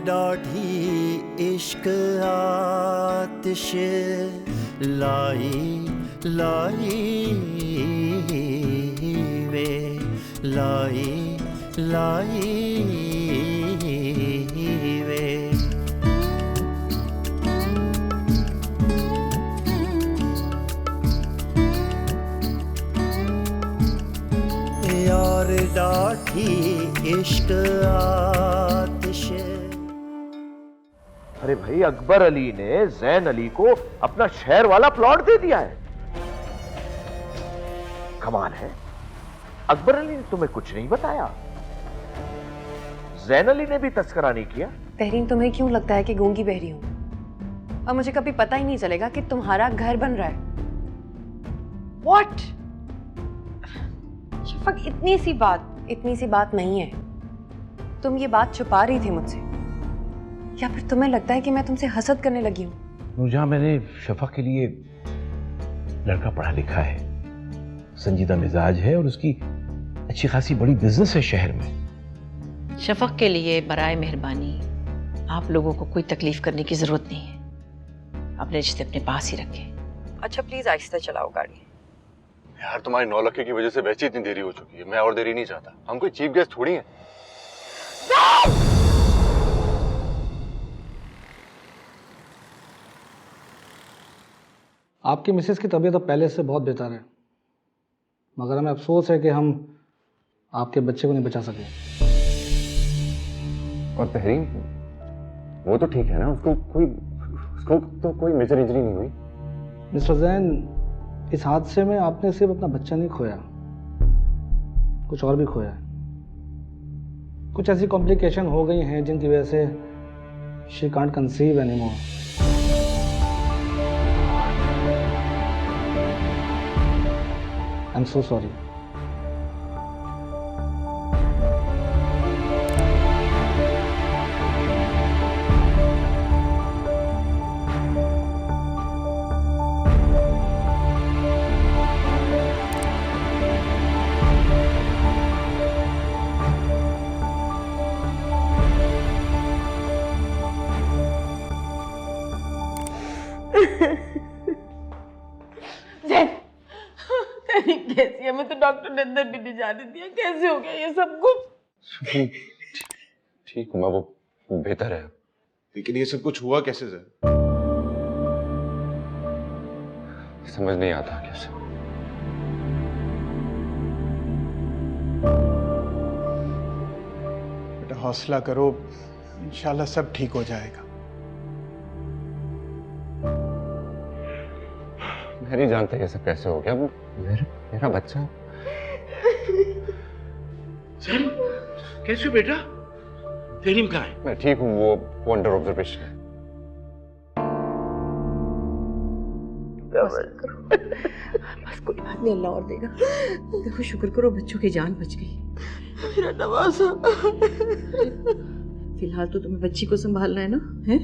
डाढ़ी इश्क आतिश लाई लाई वे लाई लाई वे। यार डाढ़ी इश्क आतिश। अरे भाई, अकबर अली ने जैन अली को अपना शहर वाला प्लॉट दे दिया है। कमाल है, अकबर अली ने तुम्हें कुछ नहीं बताया, जैन अली ने भी तस्करा नहीं किया। तहरीन, तुम्हें क्यों लगता है कि गूंगी बहरी हूं और मुझे कभी पता ही नहीं चलेगा कि तुम्हारा घर बन रहा है? What? शफक, इतनी सी बात नहीं है। तुम ये बात छुपा रही थी मुझसे, या फिर तुम्हें लगता है कि मैं तुमसे हसद करने लगी हूँ? नूरजहां, मैंने शफक के लिए लड़का पढ़ा लिखा है, संजीदा मिजाज है और उसकी अच्छी खासी बड़ी बिजनेस है शहर में। शफक के लिए बराए मेहरबानी आप लोगों को कोई तकलीफ करने की जरूरत नहीं है। अपने रिश्ते अपने पास ही रखें। अच्छा प्लीज आहिस्ता चलाओ गाड़ी। यार, तुम्हारी नौलखी की वजह से वैसे इतनी देरी हो चुकी है, मैं और देरी नहीं चाहता। हम कोई चीफ गेस्ट थोड़ी हैं। आपकी मिसेस की तबीयत अब पहले से बहुत बेहतर है, मगर हमें अफसोस है कि हम आपके बच्चे को नहीं बचा सके। और तहरीन, वो तो ठीक है ना, उसको तो कोई मेजर इंजरी नहीं हुई। मिस्टर जैन, इस हादसे में आपने सिर्फ अपना बच्चा नहीं खोया, कुछ और भी खोया है। कुछ ऐसी कॉम्प्लिकेशन हो गई हैं जिनकी वजह से she can't conceive anymore. I am so sorry. कैसी है? मैं तो डॉक्टर ने अंदर भी नहीं जाने दिया। कैसे हो गया ये सब कुछ? ठीक हूँ मैं, वो बेहतर है। लेकिन ये सब कुछ हुआ कैसे सर? समझ नहीं आता कैसे। बेटा हौसला करो, इंशाल्लाह सब ठीक हो जाएगा। मैं नहीं जानता ये सब कैसे हो गया। वो मेरा बच्चा। सैम, कैसे हो बेटा? तहरीम कहाँ है? मैं ठीक हूँ, वो अंडर ऑब्जर्वेशन है। बस कोई बात नहीं, अल्लाह और देगा। देखो, शुक्र करो बच्चों की जान बच गई। मेरा नवाजा। फिलहाल तो तुम्हें बच्ची को संभालना है ना? है?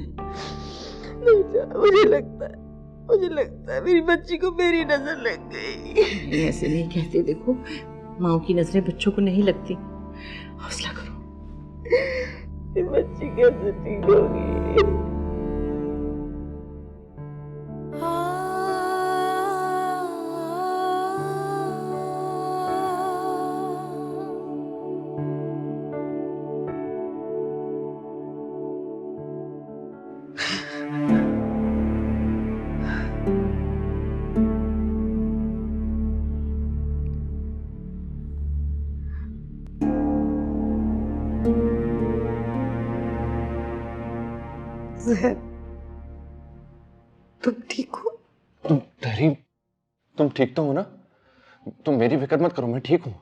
मुझे लगता है मेरी बच्ची को मेरी नजर लग गई। ऐसे नहीं कहते, देखो माँ की नजरें बच्चों को नहीं लगती। हौसला करो, ये बच्ची कैसे ठीक होगी? तुम ठीक हो? तहरीम, तुम ठीक तो हो ना? तुम मेरी फिक्र मत करो, मैं ठीक हूँ।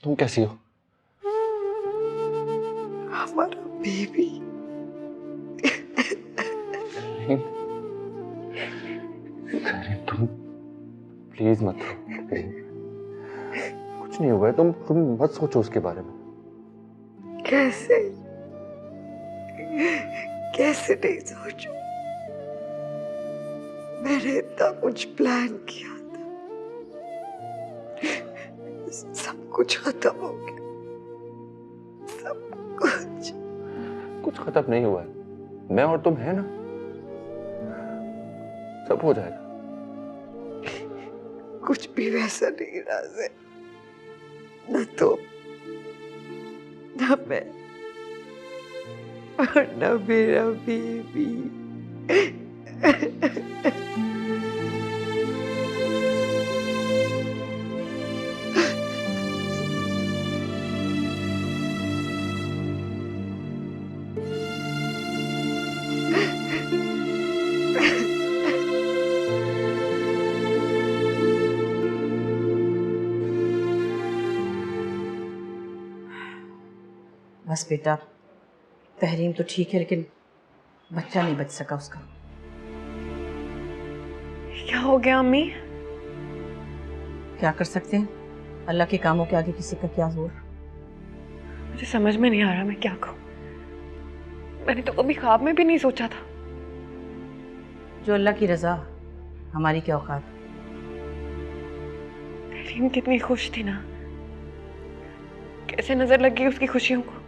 तुम कैसी हो? हमारा बेबी। तहरीम, तुम प्लीज मत रो। कुछ नहीं हुआ है, तुम मत सोचो उसके बारे में। कैसे नहीं सोचूं? मैंने इतना कुछ प्लान किया था, सब कुछ खत्म हो गया, सब कुछ। कुछ खत्म नहीं हुआ है। मैं और तुम है ना, सब हो जाएगा। कुछ भी वैसा नहीं राज है, न तो न मैं और न मेरा बेबी। बस बेटा, तहरीम तो ठीक है लेकिन बच्चा नहीं बच सका उसका। क्या हो गया अम्मी? क्या कर सकते हैं, अल्लाह के कामों के आगे किसी का क्या जोर। मुझे समझ में नहीं आ रहा मैं क्या कहूँ। मैंने तो कभी ख्वाब में भी नहीं सोचा था। जो अल्लाह की रजा, हमारी क्या औकात। तहरीम कितनी खुश थी ना, कैसे नजर लग गई उसकी खुशियों को।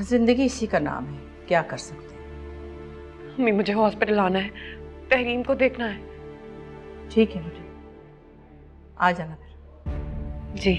जिंदगी इसी का नाम है, क्या कर सकते हैं। अम्मी मुझे हॉस्पिटल आना है, तहरीम को देखना है। ठीक है बेटे, आ जाना फिर। जी।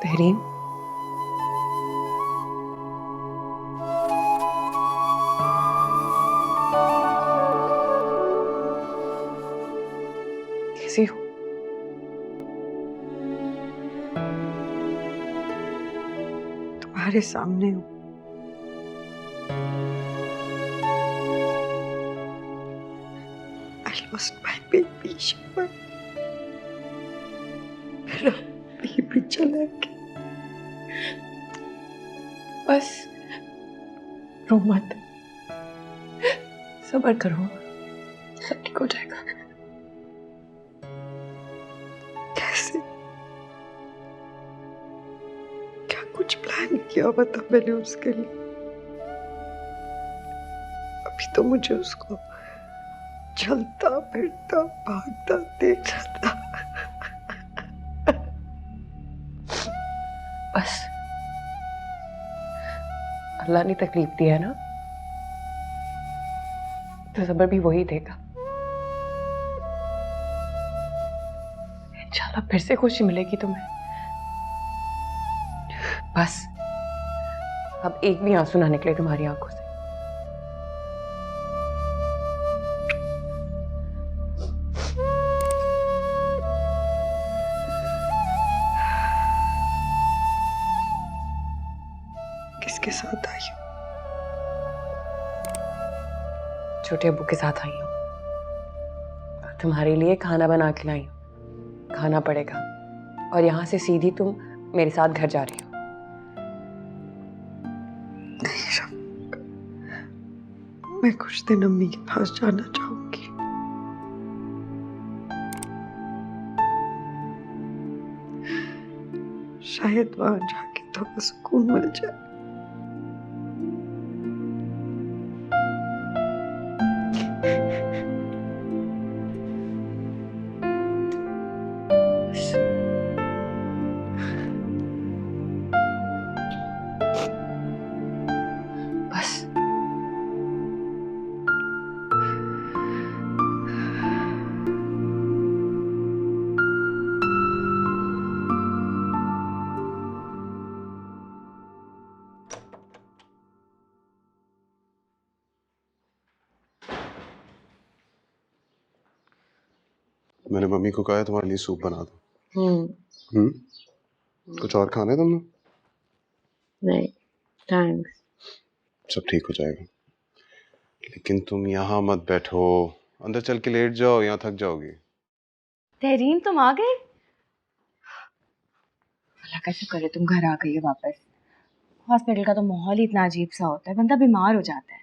तहरीम, कैसी हो? तुम्हारे सामने हूँ। I lost my baby Shiva. मेरा बेबी चला गया। बस रो मत, सब्र करो, सब ठीक हो जाएगा। कैसे, क्या कुछ प्लान किया बता मैंने उसके लिए। अभी तो मुझे उसको चलता फिरता भागता देख रहा था। बस अल्लाह ने तकलीफ दी है ना, तो सब्र भी वही देगा। इंशाल्लाह फिर से खुशी मिलेगी तुम्हें। बस अब एक भी आंसू ना निकले तुम्हारी आंखों से। किसके साथ आई हो? छोटे अब्बू के साथ आई हूँ। तुम्हारे लिए खाना बना के लाई हूँ, खाना पड़ेगा। और यहाँ से सीधी तुम मेरे साथ घर जा रही हो। नहीं शब, मैं कुछ दिन अम्मी के पास जाना चाहूंगी। शायद वहां जाके थोड़ा सुकून मिल जाए। बस मैंने मम्मी को कहा है तुम्हारे लिए सूप बना दो। कुछ और खाना है तुमने? नहीं थैंक्स। सब ठीक हो जाएगा, लेकिन तुम यहाँ मत बैठो, अंदर चल के लेट जाओ, यहाँ थक जाओगी। तहरीन तुम आ गए? अल्लाह का शुक्र है तुम घर आ गई हो वापस। हॉस्पिटल का तो माहौल ही इतना अजीब सा होता है, बंदा बीमार हो जाता है।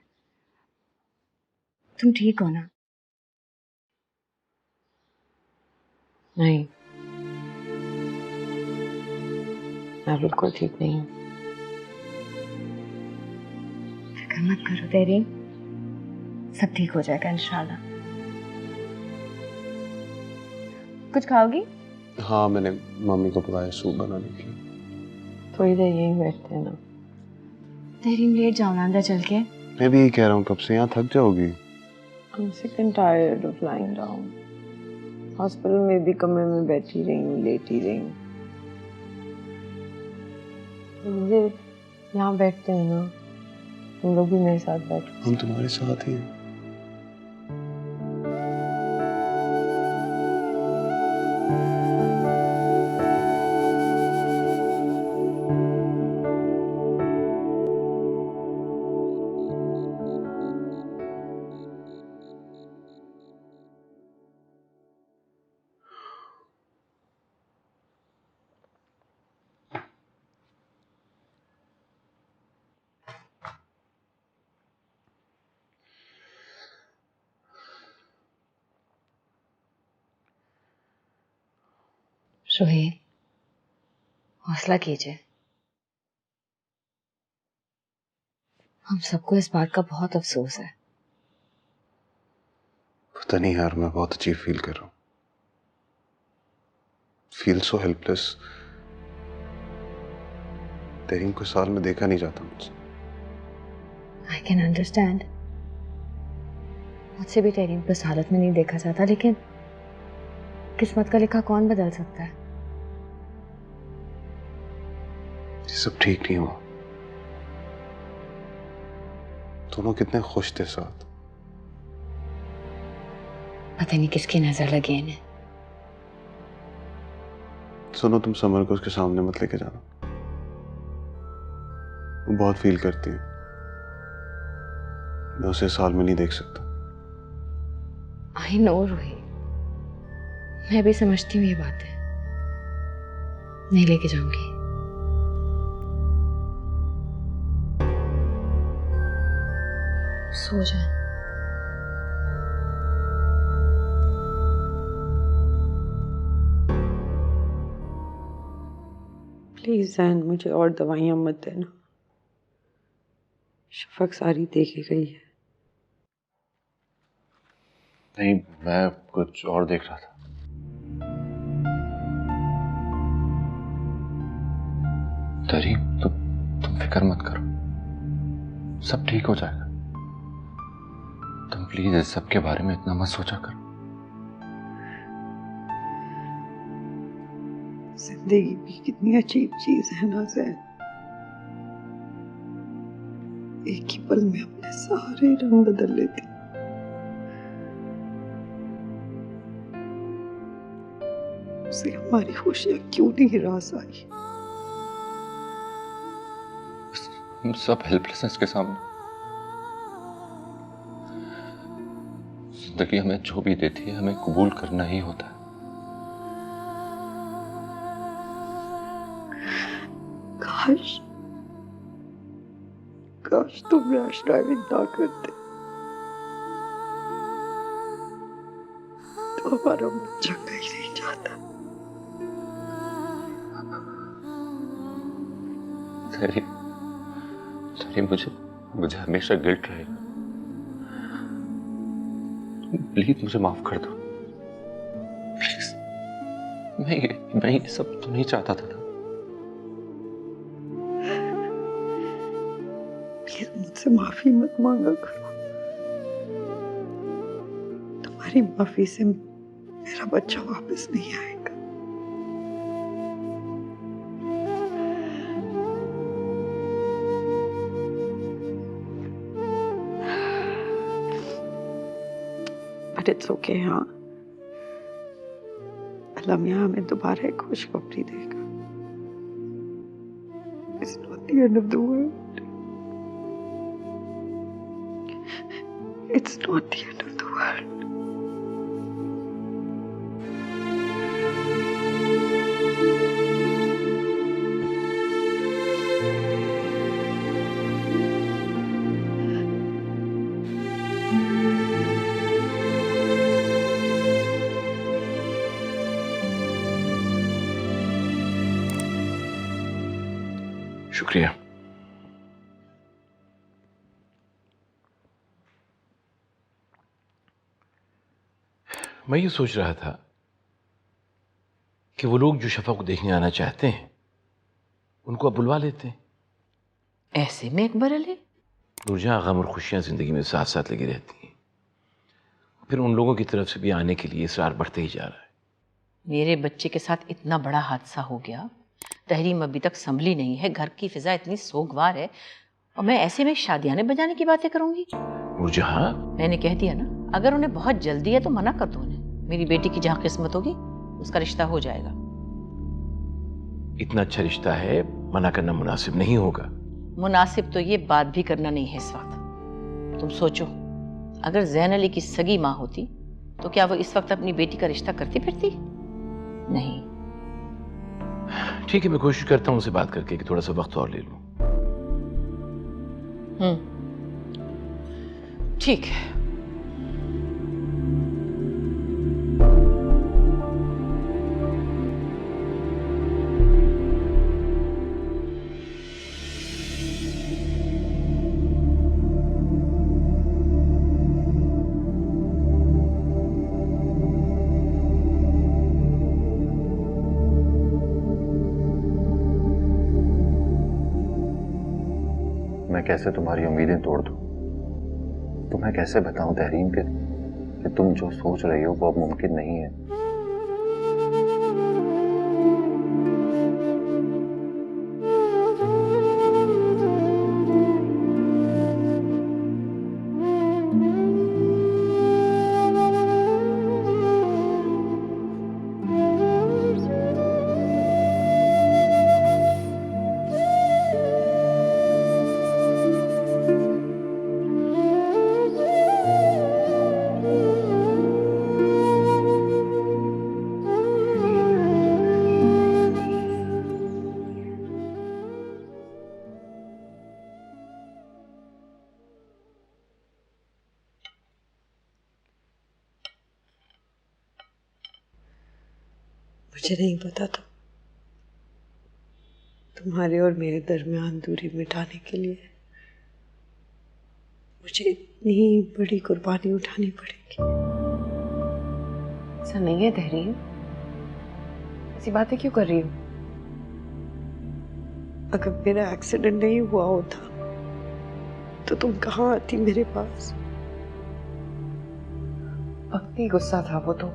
तुम ठीक हो ना? नहीं, मैं बिल्कुल ठीक नहीं हूँ। फिक्र मत करो तहरीन, सब ठीक हो जाएगा इंशाल्लाह। कुछ खाओगी? हाँ, मैंने मम्मी को बुलाया सूप बनाने के लिए। थोड़ी देर यहीं बैठते हैं ना। तहरीन लेट जाओ ना अंदर चल के। मैं भी यही कह रहा हूँ, कब से यहाँ थक जाओगी। I'm sick and tired of lying down. Hospital में भी कमरे में बैठी रही हूँ, लेटी रही हूँ। मुझे यहाँ बैठते हैं ना, तुम लोग भी मेरे साथ बैठो। हम तुम्हारे साथ ही हैं। सोहेल, हौसला कीजिए। हम सबको इस बात का बहुत अफसोस है। पता नहीं यार, मैं बहुत अजीब फील कर रहा हूँ। Feel so helpless. तहरीन को साल में देखा नहीं जाता मुझसे। I can understand. मुझसे भी तहरीन को इस हालत में नहीं देखा जाता, लेकिन किस्मत का लिखा कौन बदल सकता है? ये सब ठीक नहीं हुआ। दोनों कितने खुश थे साथ। पता नहीं किसकी नजर लगी इन्हें। सुनो, तुम समर को उसके सामने मत लेके जाना, वो बहुत फील करती है। मैं उसे साल में नहीं देख सकता। आई नो रूही, मैं भी समझती हूँ ये बातें। नहीं लेके जाऊंगी। सो जाए। प्लीज जैन, मुझे और दवाइयां मत देना। शफक सारी देखी गई है। नहीं, मैं कुछ और देख रहा था। तहरीन, तुम फिक्र मत करो, सब ठीक हो जाएगा। तुम प्लीज इस सब के बारे में इतना मत सोचा करो। जिंदगी भी कितनी अजीब चीज है ना जैन। एक ही पल में अपने सारे रंग बदल लेती। उसे हमारी खुशियां क्यों नहीं रास आई? हम सब हेल्पलेस हैं इसके सामने। जिंदगी हमें जो भी देती है, हमें कबूल करना ही होता है। काश तुम रैश ड्राइविंग ना करते तो हमारा बच्चा कहीं नहीं जाता। मुझे हमेशा गिल्ट रहेगा। प्लीज मुझे माफ कर दो प्लीज। मैं ये सब तो नहीं चाहता था। प्लीज मुझसे माफी मत मांगा करो। तुम्हारी माफी से मेरा बच्चा वापस नहीं आएगा। But it's okay, हाँ। अल्लाह मियाँ हमें दोबारा एक खुशखबरी देगा। It's not the end of the world. It's not the end of the world. शुक्रिया। मैं ये सोच रहा था कि वो लोग जो शफा को देखने आना चाहते हैं उनको अब बुलवा लेते हैं। ऐसे में अकबर अली? नूरजहां, गम और खुशियां जिंदगी में साथ साथ लगी रहती हैं, फिर उन लोगों की तरफ से भी आने के लिए इसरार बढ़ते ही जा रहा है। मेरे बच्चे के साथ इतना बड़ा हादसा हो गया, तहरीम अभी तक संभली नहीं है, घर की फिजा इतनी सोगवार है, और मैं ऐसे में शादियाने बजाने की बातें करूंगी। नूरजहां, मैंने कह दिया ना, अगर उन्हें बहुत जल्दी है तो मना कर दो उन्हें। मेरी बेटी की जहाँ किस्मत होगी उसका रिश्ता हो जाएगा। इतना अच्छा रिश्ता है, मना करना मुनासिब नहीं होगा। मुनासिब तो ये बात भी करना नहीं है इस वक्त। तुम सोचो, अगर जैन अली की सगी माँ होती तो क्या वो इस वक्त अपनी बेटी का रिश्ता करती फिरती? नहीं। ठीक है, मैं कोशिश करता हूँ उनसे बात करके कि थोड़ा सा वक्त और ले लूं। ठीक है। मैं कैसे तुम्हारी उम्मीदें तोड़ दूं? तुम्हें कैसे बताऊं तहरीम कि तुम जो सोच रही हो वो अब मुमकिन नहीं है। मुझे नहीं पता था तुम्हारे और मेरे दरमियान दूरी मिटाने के लिए मुझे इतनी बड़ी कुर्बानी उठानी पड़ेगी। ऐसा नहीं है तहरीर, ऐसी बातें क्यों कर रही हो? अगर मेरा एक्सीडेंट नहीं हुआ होता तो तुम कहाँ आती मेरे पास? वक्ती गुस्सा था वो तो,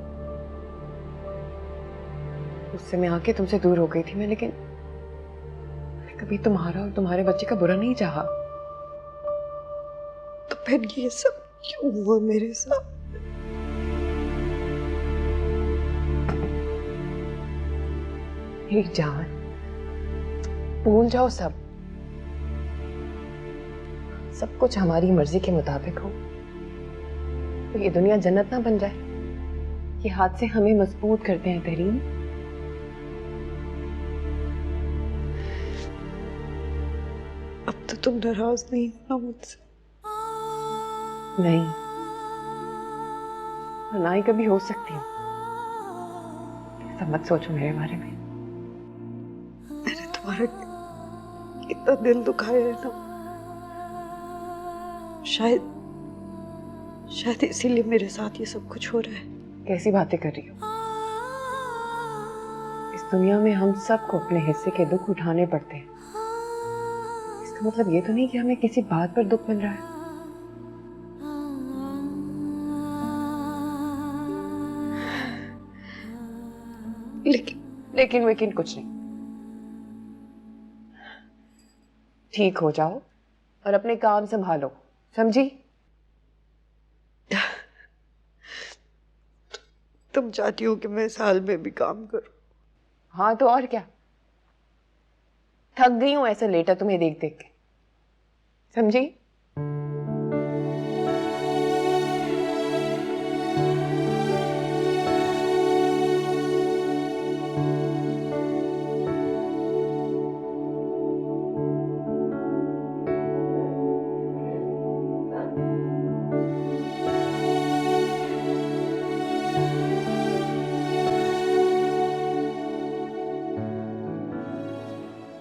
उससे मैं आके तुमसे दूर हो गई थी मैं, लेकिन मैंने कभी तुम्हारा और तुम्हारे बच्चे का बुरा नहीं चाहा। तो फिर ये सब क्यों हुआ मेरे साथ? मेरी जान, भूल जाओ सब कुछ हमारी मर्जी के मुताबिक हो तो ये दुनिया जन्नत ना बन जाए। ये हादसे हमें मजबूत करते हैं तहरीम। अब तो तुम नाराज नहीं होना मुझसे? नहीं, और ना ही कभी हो सकती हूँ। ऐसा मत सोचो मेरे बारे में। मैंने तुम्हारा इतना दिल दुखाया है ना, शायद इसीलिए मेरे साथ ये सब कुछ हो रहा है। कैसी बातें कर रही हो? इस दुनिया में हम सबको अपने हिस्से के दुख उठाने पड़ते हैं। इसका मतलब ये तो नहीं कि हमें किसी बात पर दुख मिल रहा है। लेकिन कुछ नहीं। ठीक हो जाओ और अपने काम संभालो, समझी? तुम चाहती हो कि मैं इस हाल में भी काम करूं? हाँ तो और क्या, थक गई हूं ऐसे लेटा तुम्हें देख देख के, समझी?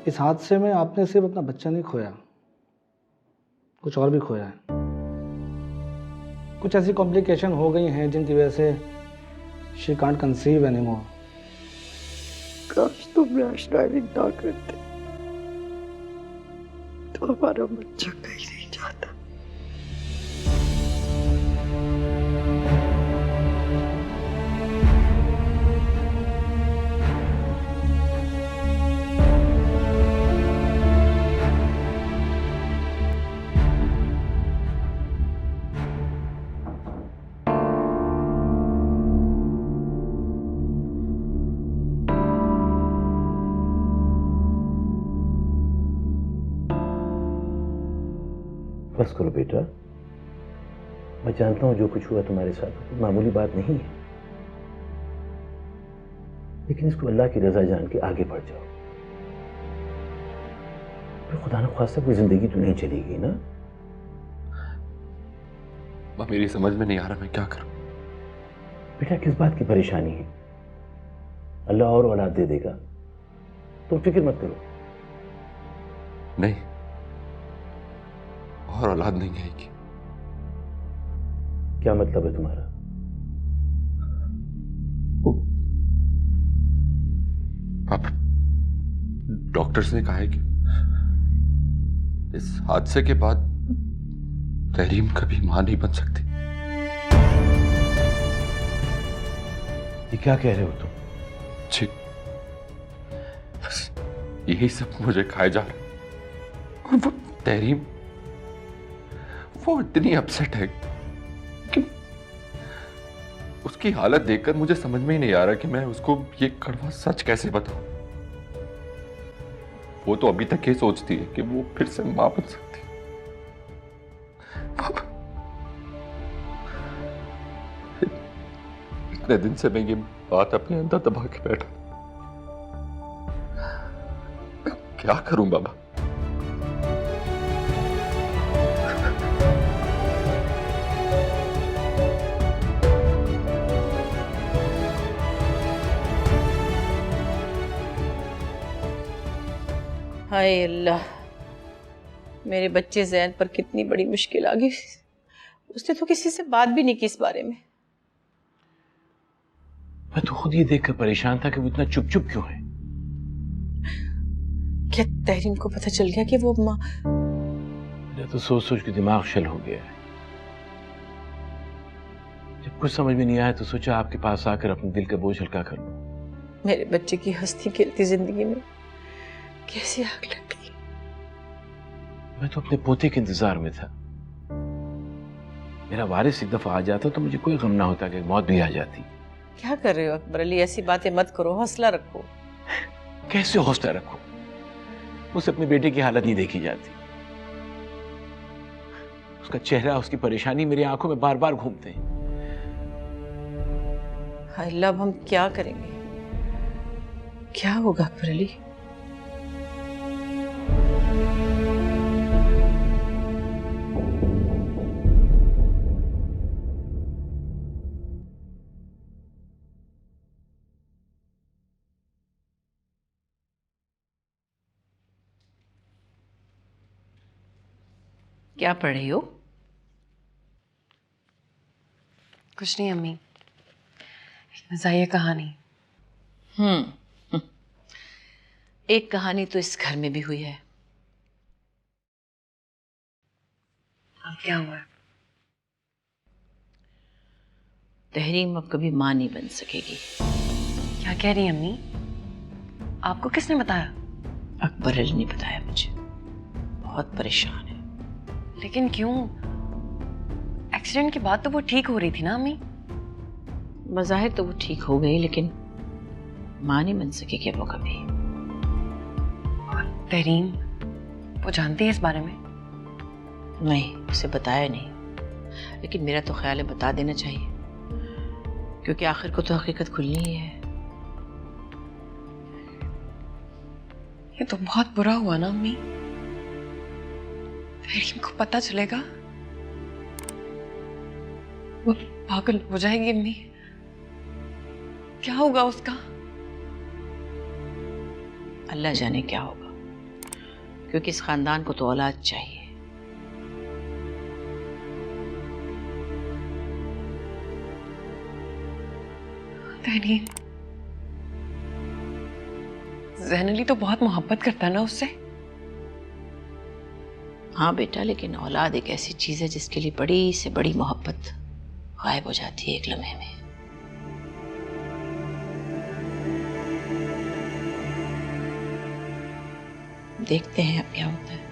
इस हादसे में आपने सिर्फ अपना बच्चा नहीं खोया, कुछ और भी खोया है। कुछ ऐसी कॉम्प्लिकेशन हो गई हैं जिनकी वजह से शी कांट कंसीव एनीमोर। काश तुम रैश ड्राइविंग ना करते तो हमारा बच्चा कहीं नहीं जाता। बस करो बेटा, मैं जानता हूं जो कुछ हुआ तुम्हारे साथ तो मामूली बात नहीं है, लेकिन इसको अल्लाह की रजा जान के आगे बढ़ जाओ। फिर खुदा न ख्वास्ता कोई जिंदगी तो नहीं चलेगी ना। मेरी समझ में नहीं आ रहा मैं क्या करूं। बेटा किस बात की परेशानी है, अल्लाह और औलाद दे देगा, तुम फिक्र मत करो। नहीं, और औलाद नहीं आएगी। क्या मतलब है तुम्हारा? पापा, डॉक्टर्स ने कहा है कि इस हादसे के बाद तहरीम कभी मां नहीं बन सकती। ये क्या कह रहे हो तुम? जी, बस यही सब मुझे खाए जा रहा है। और वो तहरीम, वो इतनी अपसेट है कि उसकी हालत देखकर मुझे समझ में ही नहीं आ रहा कि मैं उसको ये कड़वा सच कैसे बताऊं। वो तो अभी तक ये सोचती है कि वो फिर से मां बन सकती है। इतने दिन से मैं ये बात अपने अंदर दबा के बैठा, क्या करूं बाबा? हाय अल्लाह, मेरे बच्चे ज़ैन पर कितनी बड़ी मुश्किल आ गई। उसने तो किसी से बात भी नहीं की इस बारे में। मैं तो खुद ये देखकर परेशान था कि वो इतना चुप चुप क्यों है। क्या तहरीम को पता चल गया कि वो माँ? मेरा तो सोच सोच के दिमाग शल हो गया है। जब कुछ समझ में नहीं आया तो सोचा आपके पास आकर अपने दिल का बोझ हल्का कर लूं। मेरे बच्चे की हंसती खेलती जिंदगी में कैसी आग लग गई। मैं तो अपने पोते के इंतजार में था। मेरा वारिस एक दफा आ जाता तो मुझे कोई गम ना होता कि मौत भी आ जाती। क्या कर रहे हो अकबर अली, ऐसी बातें मत करो, हौसला रखो। कैसे हौसला रखो? उसे अपने बेटे की हालत नहीं देखी जाती। उसका चेहरा, उसकी परेशानी मेरी आंखों में बार बार घूमते हैं। हाय अल्लाह, अब हम क्या करेंगे? क्या होगा अकबर अली? क्या पढ़ रही हो? कुछ नहीं अम्मी, मज़ाहिया कहानी। एक कहानी तो इस घर में भी हुई है। अब क्या हुआ? तहरीम अब कभी मां नहीं बन सकेगी। क्या कह रही अम्मी? आपको किसने बताया? अकबर अली ने बताया मुझे। बहुत परेशान है। लेकिन क्यों? एक्सीडेंट के बाद तो वो ठीक हो रही थी ना अम्मी? बज़ाहिर तो वो ठीक हो गई, लेकिन माँ नहीं बन सकी क्या वो कभी? तहरीम, वो जानती है इस बारे में? नहीं, उसे बताया नहीं, लेकिन मेरा तो ख्याल है बता देना चाहिए, क्योंकि आखिर को तो हकीकत खुलनी ही है। ये तो बहुत बुरा हुआ ना अम्मी। तहरीम को पता चलेगा, वो पागल हो जाएगी अम्मी। क्या होगा उसका? अल्लाह जाने क्या होगा, क्योंकि इस खानदान को तो औलाद चाहिए। तहरीम, ज़ैन अली तो बहुत मोहब्बत करता है ना उससे। हाँ बेटा, लेकिन औलाद एक ऐसी चीज है जिसके लिए बड़ी से बड़ी मोहब्बत गायब हो जाती है एक लम्हे में। देखते हैं अब क्या होता है।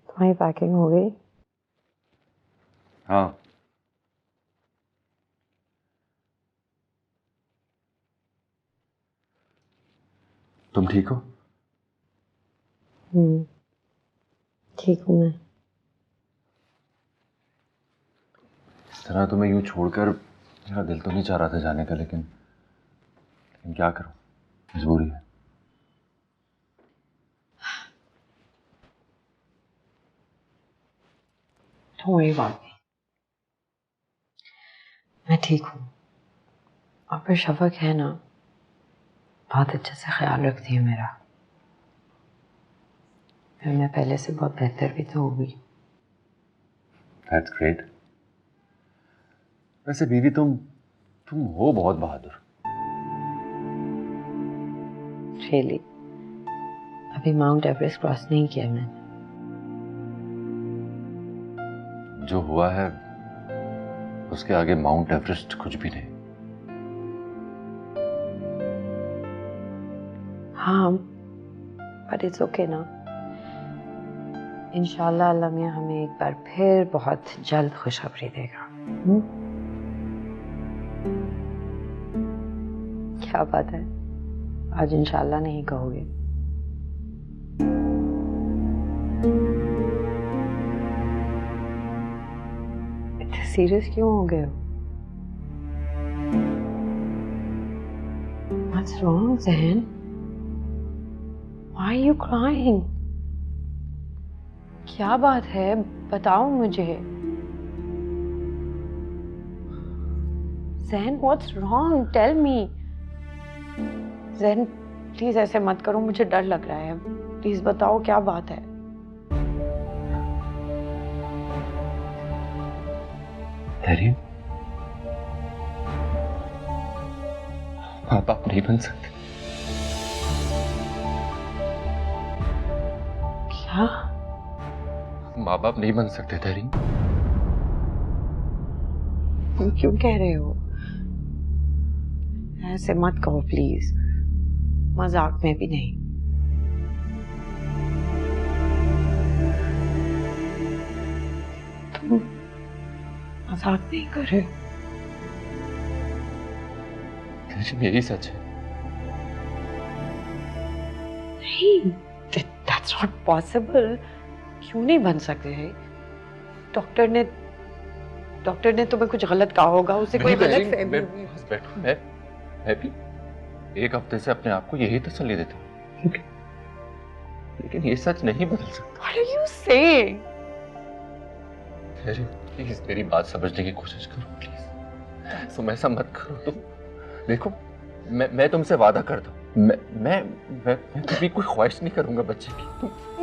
तुम्हारी पैकिंग हो गई? हाँ, तुम ठीक हो? ठीक हूँ मैं। इस तरह तुम्हें यूं छोड़कर मेरा दिल तो नहीं चाह रहा था जाने का, लेकिन क्या करूं, मजबूरी है। कोई बात नहीं, मैं ठीक हूँ। और फिर शफक है ना, बहुत अच्छे से ख्याल रखती है मेरा। फिर मैं पहले से बहुत बेहतर भी तो होगी। That's great। वैसे बीवी तुम हो बहुत बहादुर। रियली, अभी माउंट एवरेस्ट क्रॉस नहीं किया मैंने। जो हुआ है उसके आगे माउंट एवरेस्ट कुछ भी नहीं। हाँ, बट इट्स ओके ना। इंशाल्लाह अल्लाह मियां हमें एक बार फिर बहुत जल्द खुशखबरी देगा। क्या बात है, आज इंशाल्लाह नहीं कहोगे? इतने सीरियस क्यों हो गए हो? What's wrong, Zain? Why are you crying? क्या बात है, बताओ मुझे। Zain, what's wrong? Tell me. Zain, please ऐसे मत करो, मुझे डर लग रहा है। प्लीज बताओ क्या बात है। तहरीम, माँ बाप नहीं बन सकते। क्या? माँ बाप नहीं बन सकते तहरीम। तुम क्यों कह रहे हो? ऐसे मत कहो प्लीज, मजाक में भी नहीं। तुम मजाक नहीं कर रहे हो? तहरीम, यही सच है। नहीं, that's not possible। क्यों नहीं बन सकते हैं? डॉक्टर ने तुम्हें कुछ गलत कहा होगा, उसे कोई गलत फहमी हुई। बस बैठो, मैं भी एक हफ्ते से अपने आप को यही तसल्ली देता हूँ, लेकिन ये सच नहीं बदल सकता। What are you saying? Please मेरी बात समझने की कोशिश करो, प्लीज। तुम ऐसा मत करो। तुम देखो, मैं तुमसे वादा करता हूँ, मैं कभी कोई ख्वाहिश नहीं करूंगा बच्चे की।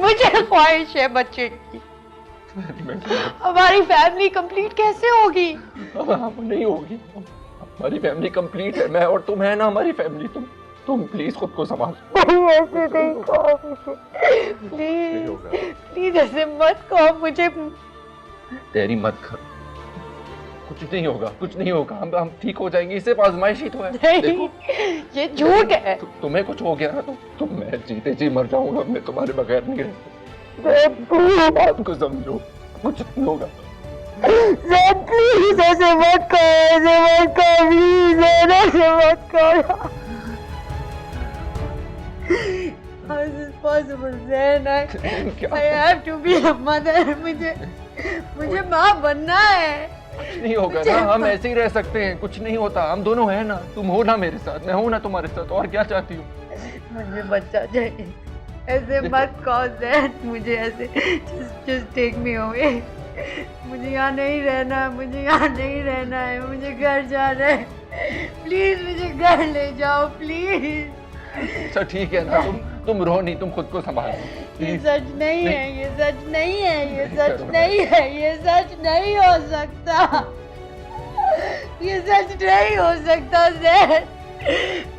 मुझे ख्वाहिश है बच्चे की। हमारी फैमिली कंप्लीट कैसे होगी? अब हम नहीं होगी, हमारी फैमिली कंप्लीट है, मैं और तुम है ना हमारी फैमिली। तुम प्लीज खुद को संभालो। ऐसे नहीं कहो मुझे, प्लीज प्लीज ऐसे मत कहो मुझे। तेरी मत कर, कुछ नहीं होगा, कुछ नहीं होगा, हम ठीक हो जाएंगे, इसे आजमाइशी तो है। नहीं, ये झूठ है। तुम्हें कुछ हो गया ना तो मैं जीते जी मर जाऊंगा, मैं तुम्हारे बगैर नहीं रह। बात को समझो, कुछ नहीं होगा। प्लीज ऐसे मत करो, ऐसे मत करो, प्लीज ऐसे मत करो। How is this possible, Zain? I have to be a mother. मुझे माँ बनना है। कुछ नहीं होगा ना, हम ऐसे ही रह सकते हैं, कुछ नहीं होता, हम दोनों हैं ना, तुम हो ना मेरे साथ, मैं हूं ना तुम्हारे साथ, और क्या चाहती हो? मुझे बच्चा चाहिए, ऐसे मत कहो ज़ैन, मुझे ऐसे just take me away। मुझे यहाँ नहीं रहना, मुझे यहाँ नहीं रहना है, मुझे घर जाना है, प्लीज मुझे घर ले जाओ प्लीज। अच्छा ठीक है ना, तुम रो नहीं, तुम खुद को संभालो। ये सच नहीं है, ये सच नहीं है, ये सच नहीं है, ये सच नहीं हो सकता, ये सच नहीं हो सकता ज़ैन।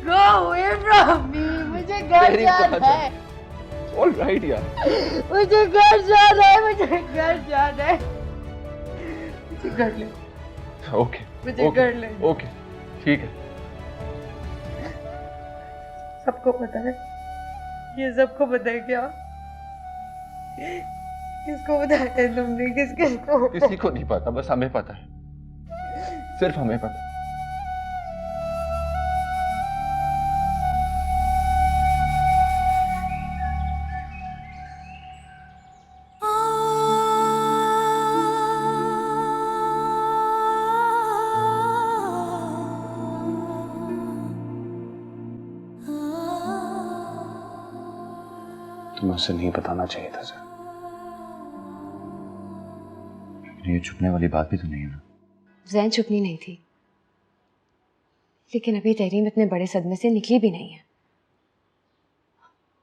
Go away from me, मुझे घर जाना है। All right यार, मुझे घर जाना है, मुझे घर जाना है, मुझे घर ले। ओके, मुझे घर ले। ओके, ठीक है। सबको पता है, ये सबको पता है क्या? किसको पता है तुमने? किसको? किसी को नहीं पता, बस हमें पता है, सिर्फ हमें पता है। तुम्हें उसे नहीं बताना चाहिए था सर। ये छुपने वाली बात भी तो नहीं है ना। ज़ैन छुपनी नहीं थी, लेकिन अभी तहरीम इतने बड़े सदमे से निकली भी नहीं है।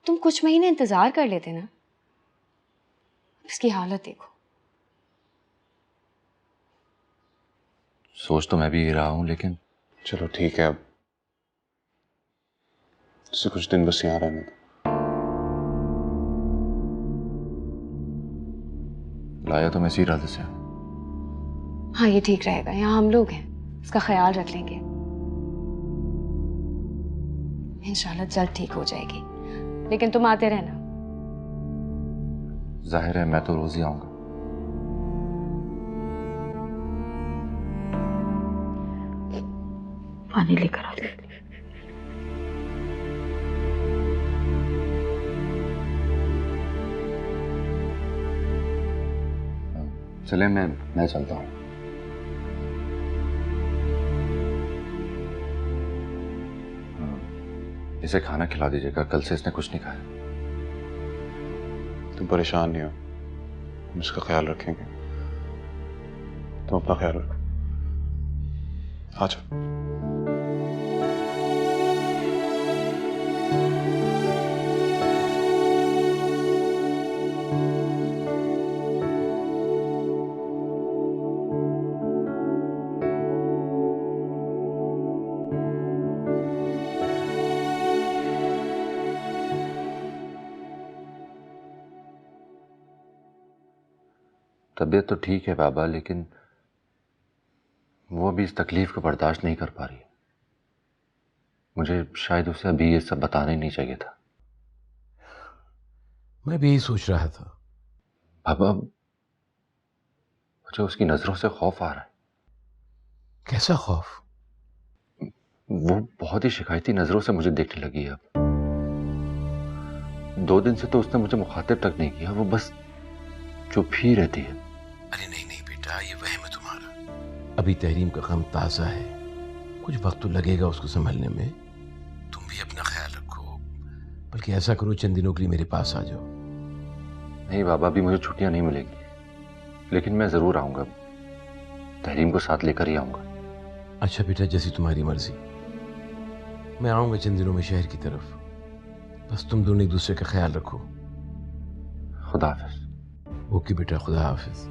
तुम कुछ महीने इंतजार कर लेते ना। इसकी हालत देखो। सोच तो मैं भी रहा हूं, लेकिन चलो ठीक है, अब उसे कुछ दिन बस यहाँ रहने दो। लाया तो मैं इसी इरादे से। हाँ ये ठीक रहेगा, यहाँ हम लोग हैं, इसका ख्याल रख लेंगे। इंशाल्लाह जल्द ठीक हो जाएगी, लेकिन तुम आते रहना। जाहिर है मैं तो रोज ही आऊंगा। पानी लेकर आ। चले, मैं चलता हूँ। इसे खाना खिला दीजिएगा, कल से इसने कुछ नहीं खाया। तुम परेशान नहीं हो, हम इसका ख्याल रखेंगे। तुम अपना ख्याल रखो। आ जाओ। तबीयत तो ठीक है बाबा, लेकिन वो अभी इस तकलीफ को बर्दाश्त नहीं कर पा रही। मुझे शायद उसे अभी ये सब बताना ही नहीं चाहिए था। मैं भी यही सोच रहा था। बाबा, मुझे उसकी नजरों से खौफ आ रहा है। कैसा खौफ? वो बहुत ही शिकायती नजरों से मुझे देखने लगी है अब। 2 दिन से तो उसने मुझे मुखातिब तक नहीं किया, वो बस चुप ही रहती है। अरे नहीं नहीं बेटा, ये वहम है तुम्हारा। अभी तहरीम का गम ताज़ा है, कुछ वक्त तो लगेगा उसको संभलने में। तुम भी अपना ख्याल रखो, बल्कि ऐसा करो चंद दिनों के लिए मेरे पास आ जाओ। नहीं बाबा, अभी मुझे छुट्टियां नहीं मिलेंगी, लेकिन मैं जरूर आऊंगा। तहरीम को साथ लेकर ही आऊंगा। अच्छा बेटा, जैसी तुम्हारी मर्जी। मैं आऊंगा चंद दिनों में शहर की तरफ। बस तुम दोनों एक दूसरे का ख्याल रखो। खुदा हाफिज। ओके बेटा, खुदा हाफिज।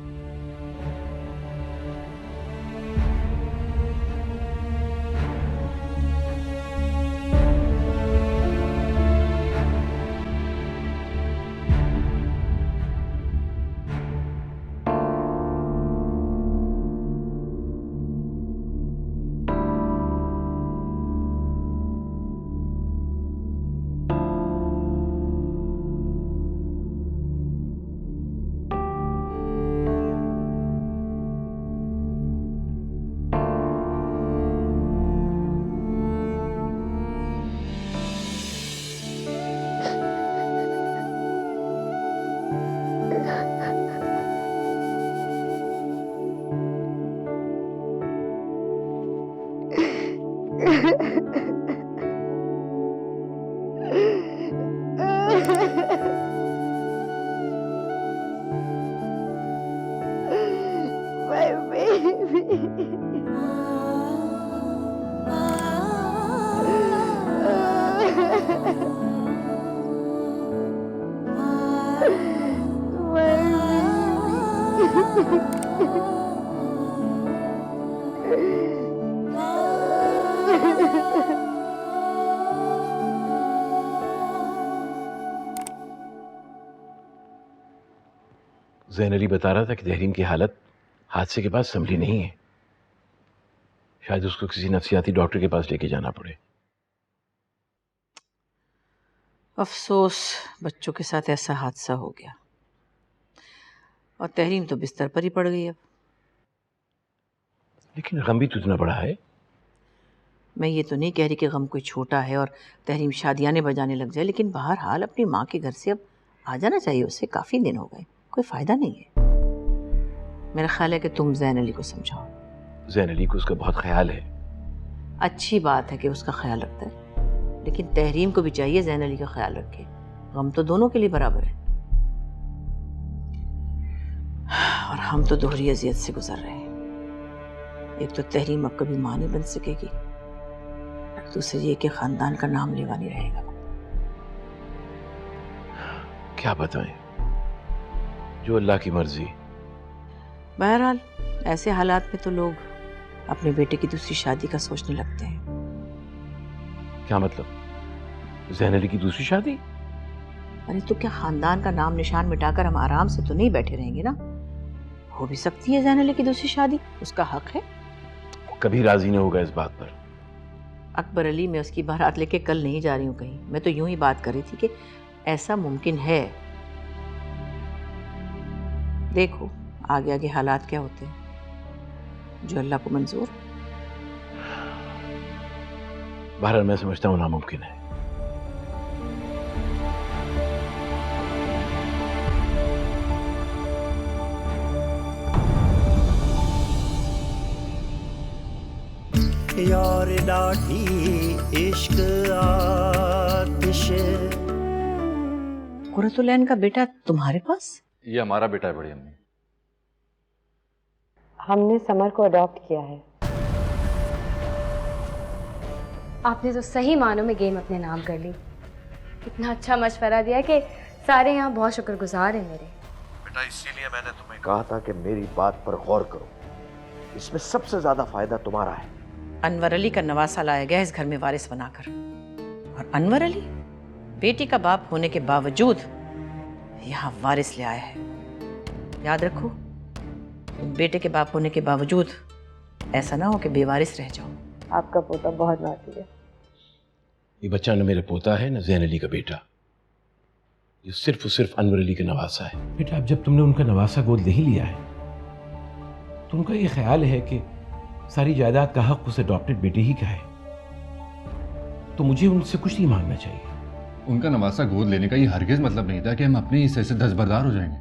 ज़ैन अली बता रहा था कि तहरीम की हालत हादसे के बाद संभली नहीं है। शायद उसको किसी नफ्सियाती डॉक्टर के पास लेके जाना पड़े। अफसोस, बच्चों के साथ ऐसा हादसा हो गया और तहरीम तो बिस्तर पर ही पड़ गई। अब लेकिन गम भी तो इतना बड़ा है। मैं ये तो नहीं कह रही कि गम कोई छोटा है और तहरीम शादियाने बजाने लग जाए, लेकिन बहरहाल अपनी माँ के घर से अब आ जाना चाहिए। उससे काफ़ी दिन हो गए, कोई फ़ायदा नहीं है। मेरा ख्याल है कि तुम ज़ैन अली को समझाओ। ज़ैन अली को उसका बहुत ख्याल है। अच्छी बात है कि उसका ख्याल रखता है, लेकिन तहरीम को भी चाहिए ज़ैन अली का ख्याल रखे। गम तो दोनों के लिए बराबर है और हम तो दोहरी अजियत से गुजर रहे हैं। एक तो तहरीम अब कभी मां नहीं बन सकेगी, दूसरे ये कि खानदान का नाम लेवा नहीं रहेगा। क्या बताएं, जो अल्लाह की मर्जी। बहरहाल ऐसे हालात में तो लोग अपने बेटे की दूसरी शादी का सोचने लगते हैं। क्या मतलब? ज़ैन अली की दूसरी शादी? अरे तो क्या खानदान का नाम निशान मिटाकर हम आराम से तो नहीं बैठे रहेंगे ना? हो भी सकती है ज़ैन अली की दूसरी शादी, उसका हक है। कभी राजी नहीं होगा इस बात पर। अकबर अली, मैं उसकी बारात लेके कल नहीं जा रही हूँ कहीं। मैं तो यूं ही बात कर रही थी कि ऐसा मुमकिन है। देखो आगे आगे हालात क्या होते हैं, जो अल्लाह को मंजूर। बहरहाल मैं समझता हूँ नामुमकिन है। यार डाठी इश्क आतिश। कुरतुलैन का बेटा तुम्हारे पास? ये हमारा बेटा है बड़ी अम्मी। हमने समर को अडॉप्ट किया है। आपने तो सही मानों में गेम अपने नाम कर ली। इतना अच्छा मशवरा दिया कि सारे यहाँ बहुत शुक्रगुजार हैं मेरे। बेटा इसीलिए मैंने तुम्हें कहा था कि मेरी बात पर गौर करो, इसमें सबसे ज्यादा फायदा तुम्हारा है। अनवर अली का नवासा लाया गया इस घर में वारिस बनाकर, और अनवर अली बेटी का बाप होने के बावजूद यहाँ वारिस ले आया है। याद रखो, तुम बेटे के बाप होने के बावजूद ऐसा ना हो कि बेवारिस रह जाओ। आपका पोता बहुत बाती है। ये बच्चा न मेरा पोता है न ज़ैन अली का बेटा, ये सिर्फ और सिर्फ अनवर अली का नवासा है। बेटा अब जब तुमने उनका नवासा गोद ले ही लिया है तो उनका ये ख्याल है कि सारी जायदाद का हक उस अडॉप्टेड बेटे ही का है, तो मुझे उनसे कुछ नहीं मांगना चाहिए। उनका नवासा गोद लेने का ये हरगिज मतलब नहीं था कि हम अपने हिस्से से दस्तबरदार हो जाएंगे।